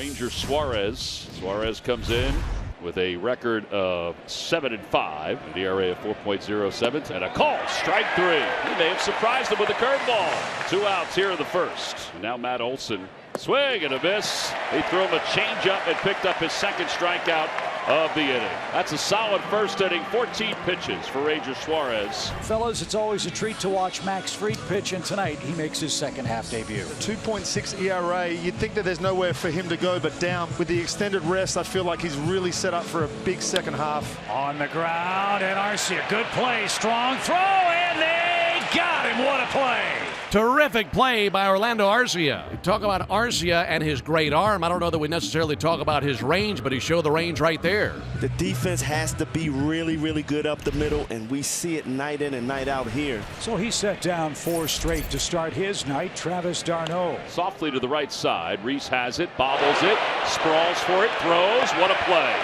Ranger Suarez. Suarez comes in with a record of 7-5, an ERA of 4.07, and a call, strike three. He may have surprised him with a curveball. 2 outs here in the first. Now Matt Olson, swing and a miss. He threw him a changeup and picked up his second strikeout of the inning. That's a solid first inning. 14 pitches for Ranger Suarez. Fellas, it's always a treat to watch Max Fried pitch, and tonight he makes his second half debut. 2.6 ERA. You'd think that there's nowhere for him to go but down. With the extended rest, I feel like he's really set up for a big second half. On the ground, and Arcia, good play, strong throw, and they got him. What a play. Terrific play by Orlando Arcia. We talk about Arcia and his great arm. I don't know that we necessarily talk about his range, but he showed the range right there. The defense has to be really, really good up the middle, and we see it night in and night out here. So he set down 4 straight to start his night. Travis d'Arnaud. Softly to the right side. Reese has it, bobbles it, sprawls for it, throws. What a play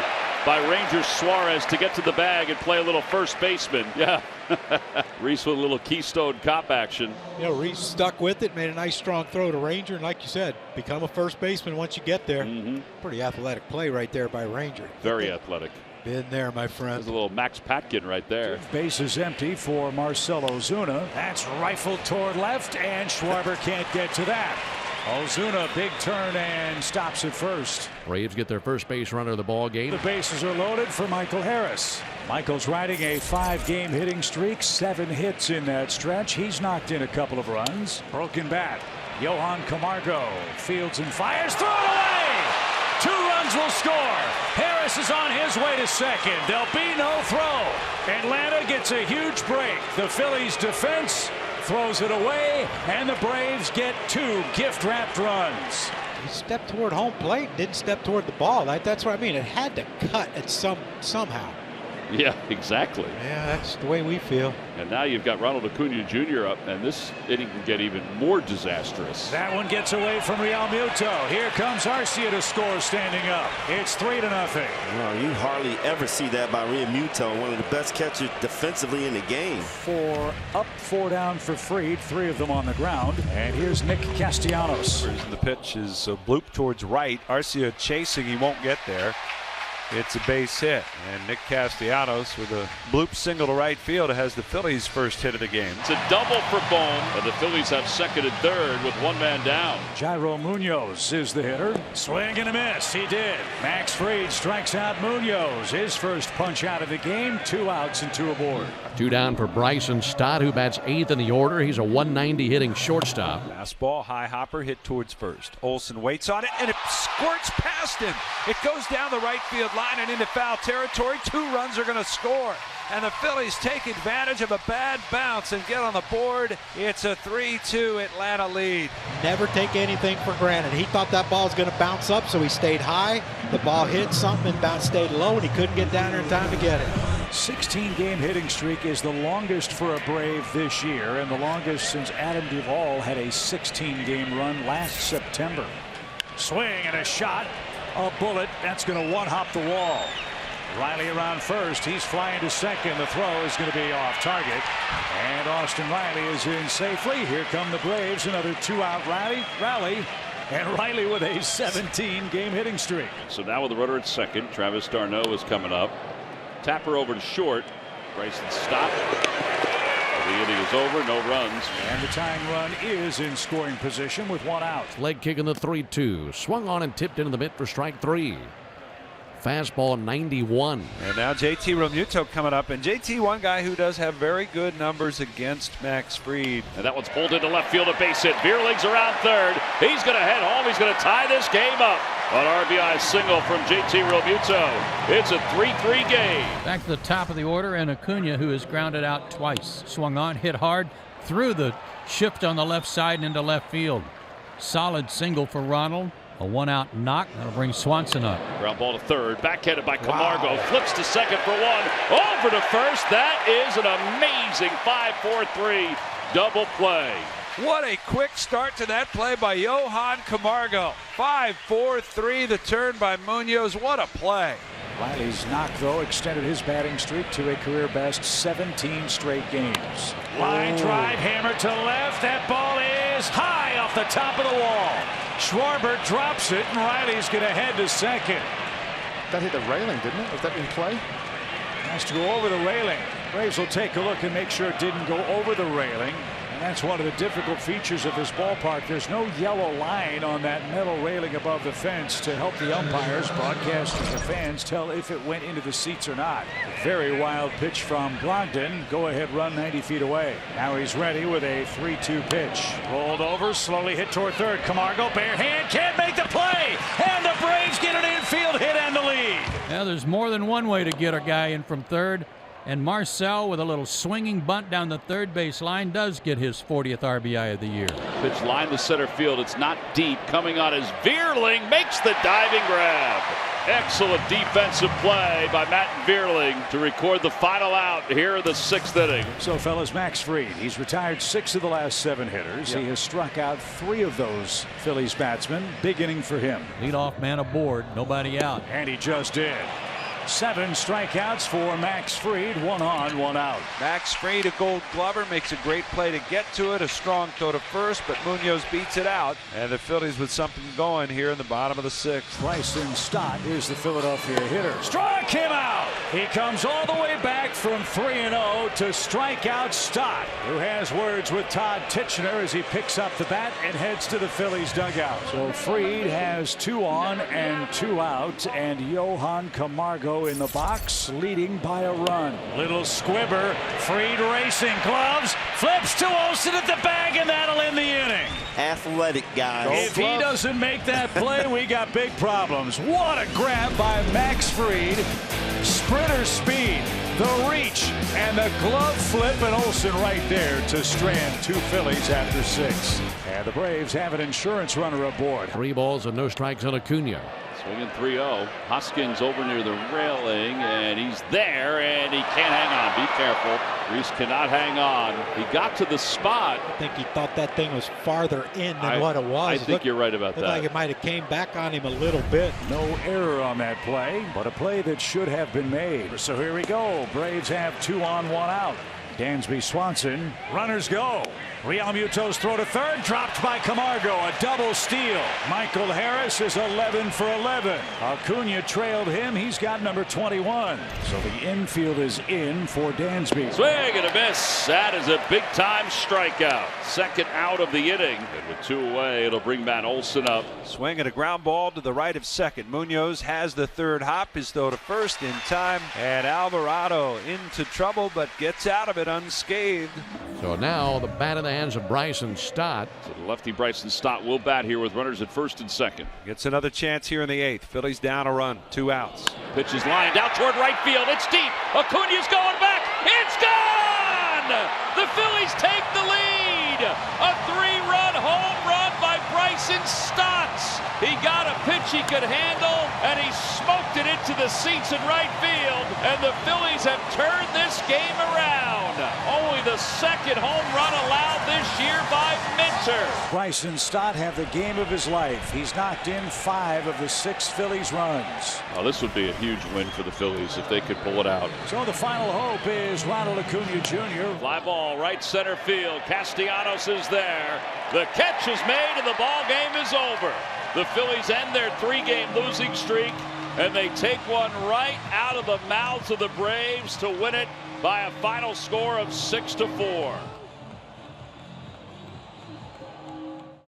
by Ranger Suarez to get to the bag and play a little first baseman. Yeah. Reese with a little Keystone Cop action. You know, Reese stuck with it, made a nice strong throw to Ranger, and like you said, become a first baseman once you get there. Pretty athletic play right there by Ranger. Very athletic. Been there, my friend. There's a little Max Patkin right there. Base is empty for Marcell Ozuna. That's rifled toward left, and Schwarber can't get to that. Ozuna, big turn, and stops at first. Braves get their first base runner of the ball game. The bases are loaded for Michael Harris. Michael's riding a 5-game hitting streak, 7 hits in that stretch. He's knocked in a couple of runs. Broken bat. Johan Camargo fields and fires, throw it away. 2 runs will score. Harris is on his way to second. There'll be no throw. Atlanta gets a huge break. The Phillies defense throws it away, and the Braves get 2 gift-wrapped runs. He stepped toward home plate, didn't step toward the ball. That's what I mean. It had to cut at somehow. Yeah, exactly. Yeah, that's the way we feel. And now you've got Ronald Acuna Jr. up, and this inning can get even more disastrous. That one gets away from Real Muto. Here comes Arcia to score standing up. It's 3-0. Well, you hardly ever see that by Real Muto, one of the best catchers defensively in the game. 4 up, 4 down for Fried, 3 of them on the ground. And here's Nick Castellanos. The pitch is a bloop towards right. Arcia chasing, he won't get there. It's a base hit, and Nick Castellanos with a bloop single to right field has the Phillies' first hit of the game. It's a double for Bohm, and the Phillies have second and third with 1 man down. Jairo Munoz is the hitter. Swing and a miss. He did. Max Fried strikes out Munoz. His first punch out of the game. 2 outs and 2 aboard. 2 down for Bryson Stott, who bats 8th in the order. He's a 190 hitting shortstop. Fastball, high hopper, hit towards first. Olson waits on it, and it squirts past him. It goes down the right field line and into foul territory. 2 runs are going to score, and the Phillies take advantage of a bad bounce and get on the board. It's a 3-2 Atlanta lead. Never take anything for granted. He thought that ball was going to bounce up, so he stayed high. The ball hit something and stayed low, and he couldn't get down there in time to get it. 16-game hitting streak is the longest for a Brave this year, and the longest since Adam Duvall had a 16-game run last September. Swing and a shot. A bullet. That's going to one-hop the wall. Riley around first. He's flying to second. The throw is going to be off target. And Austin Riley is in safely. Here come the Braves. Another 2-out rally. And Riley with a 17-game hitting streak. So now with the runner at second, Travis d'Arnaud is coming up. Tapper over to short. Bryson stopped. The inning is over, no runs. And the tying run is in scoring position with 1 out. Leg kick in the 3-2. Swung on and tipped into the mitt for strike 3. Fastball 91. And now JT Realmuto coming up, and JT, one guy who does have very good numbers against Max Fried. And that one's pulled into left field, a base hit. Bierling's around third. He's going to head home. He's going to tie this game up. An RBI single from JT Realmuto. It's a 3-3 game. Back to the top of the order, and Acuna, who has grounded out twice. Swung on, hit hard, through the shift on the left side and into left field. Solid single for Ronald. A 1-out knock. That'll bring Swanson up. Ground ball to third. Backhanded by Camargo. Wow. Flips to second for 1. Over to first. That is an amazing 5-4-3 double play. What a quick start to that play by Johan Camargo. 5-4-3, the turn by Munoz. What a play. Riley's knock, though, extended his batting streak to a career best 17 straight games. Line drive, hammer to left. That ball is high off the the top of the wall. Schwarber drops it, and Riley's going to head to second. That hit the railing, didn't it? Was that in play? Has to go over the railing. Braves will take a look and make sure it didn't go over the railing. And that's one of the difficult features of this ballpark. There's no yellow line on that metal railing above the fence to help the umpires, broadcasters, and fans tell if it went into the seats or not. A very wild pitch from Blondin. Go ahead run 90 feet away. Now he's ready with a 3-2 pitch. Rolled over, slowly hit toward third. Camargo, bare hand, can't make the play. And the Braves get an infield hit and the lead. Now there's more than one way to get a guy in from third. And Marcel, with a little swinging bunt down the third base line, does get his 40th RBI of the year. Pitch line to center field. It's not deep. Coming on is Vierling. Makes the diving grab. Excellent defensive play by Matt Vierling to record the final out here in the 6th inning. So, fellas, Max Fried, he's retired 6 of the last 7 hitters. He has struck out 3 of those Phillies batsmen. Big inning for him. Leadoff man aboard, nobody out. And he just did. 7 strikeouts for Max Fried, 1 on, 1 out. Max Fried, a Gold Glover, makes a great play to get to it. A strong throw to first, but Munoz beats it out. And the Phillies with something going here in the bottom of the 6th. Bryson Stott is the Philadelphia hitter. Struck him out. He comes all the way back from 3-0 to strike out Stott, who has words with Todd Titchener as he picks up the bat and heads to the Phillies dugout. So Fried has 2 on and 2 out, and Johan Camargo in the box, leading by a run. Little squibber, Fried racing, gloves, flips to Olsen at the bag, and that'll end the inning. Athletic guys. If he doesn't make that play, we got big problems. What a grab by Max Fried. Sprinter speed, the reach, and the glove flip, and Olsen right there to strand 2 Phillies after 6. And the Braves have an insurance runner aboard. 3 balls and no strikes on Acuna. Swinging 3-0. Hoskins over near the railing, and he's there, and he can't hang on. Be careful. Reese cannot hang on. He got to the spot. I think he thought that thing was farther in than what it was. I think you're right about that. Looked like it might have came back on him a little bit. No error on that play, but a play that should have been made. So here we go. Braves have 2 on, 1 out. Dansby Swanson. Runners go. Real Muto's throw to third, dropped by Camargo. A double steal. Michael Harris is 11 for 11. Acuna trailed him. He's got number 21. So the infield is in for Dansby. Swing and a miss. That is a big-time strikeout. 2nd out of the inning. And with 2 away, it'll bring Matt Olsen up. Swing and a ground ball to the right of second. Munoz has the 3rd hop. His throw to first in time. And Alvarado into trouble, but gets out of it unscathed. So now the bat in the hands of Bryson Stott. So the lefty Bryson Stott will bat here with runners at 1st and 2nd. Gets another chance here in the 8th. Phillies down a run. 2 outs. Pitch is lined out toward right field. It's deep. Acuna's going back. It's gone! The Phillies take the lead. A 3-run home run by Bryson Stott. He got a pitch he could handle, and he smoked it into the seats in right field. And the Phillies have turned this game around. Only the 2nd home run allowed this year by Minter. Bryson Stott have the game of his life. He's knocked in 5 of the 6 Phillies runs. Oh, this would be a huge win for the Phillies if they could pull it out. So the final hope is Ronald Acuna Jr. Fly ball right center field. Castellanos is there. The catch is made and the ball game is over. The Phillies end their 3-game losing streak, and they take one right out of the mouths of the Braves to win it by a final score of 6-4.